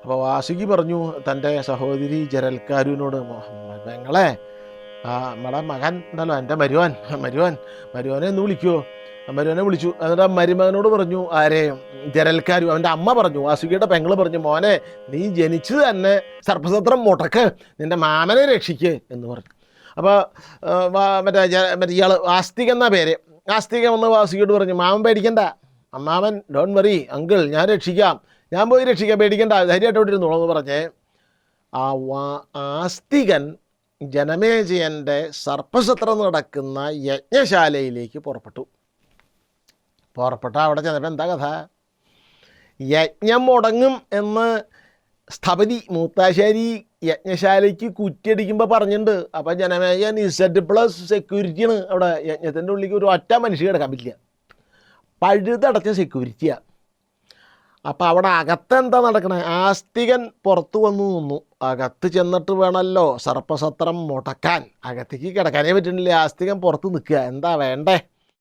അപ്പോൾ വാസുകി പറഞ്ഞു തൻ്റെ സഹോദരി ജരൽക്കാരുവിനോട്, പെങ്ങളെ, നമ്മുടെ മകൻ ഉണ്ടല്ലോ, എൻ്റെ മരുവാനെ ഒന്ന് വിളിക്കുമോ? മരുവനെ വിളിച്ചു. എന്നിട്ട് ആ മരുമകനോട് പറഞ്ഞു, ആരെ? ജരൽക്കാരു. അവൻ്റെ അമ്മ പറഞ്ഞു, വാസുകിയുടെ പെങ്ങൾ പറഞ്ഞു, മോനെ, നീ ജനിച്ചു തന്നെ സർപ്പസത്രം മുടക്ക്, നിൻ്റെ മാമനെ രക്ഷിക്ക് എന്ന് പറഞ്ഞു. അപ്പോൾ മറ്റേ ഇയാൾ ആസ്തികൻ എന്നാ പേര്, ആസ്തികൻ വന്ന് വാസുകിയോട് പറഞ്ഞു, മാമൻ പേടിക്കണ്ട, അമ്മാവൻ ഡോൺ വറി അങ്കിൾ, ഞാൻ രക്ഷിക്കാം, ഞാൻ പോയി രക്ഷിക്കാം, പേടിക്കണ്ട, ധൈര്യമായിട്ട് ഇവിടെ ഇരുന്നോളൂ എന്ന് പറഞ്ഞ് ആ ആസ്തികൻ ജനമേജയൻ്റെ സർപ്പസത്രം നടക്കുന്ന യജ്ഞശാലയിലേക്ക് പുറപ്പെട്ടു. അവിടെ ചെന്നപ്പോൾ എന്താ കഥ? യജ്ഞം മുടങ്ങും എന്ന് സ്ഥപതി മൂത്താശ്ശേരി യജ്ഞശാലയ്ക്ക് കുറ്റിയടിക്കുമ്പോൾ പറഞ്ഞിട്ടുണ്ട്. അപ്പം ജനമേജയൻ Z+ സെക്യൂരിറ്റിയാണ് അവിടെ. യജ്ഞത്തിൻ്റെ ഉള്ളിലേക്ക് ഒരു ഒറ്റ മനുഷ്യ കിടക്കാൻ പറ്റില്ല, പഴുതടച്ച സെക്യൂരിറ്റിയാണ്. അപ്പം അവിടെ അകത്തെന്താ നടക്കണേ? ആസ്തികൻ പുറത്തു വന്നു നിന്നു. അകത്ത് ചെന്നിട്ട് വേണമല്ലോ സർപ്പസത്രം മുടക്കാൻ. അകത്തേക്ക് കിടക്കാനേ പറ്റുന്നില്ല, ആസ്തികൻ പുറത്ത് നിൽക്കുക. എന്താ വേണ്ടേ?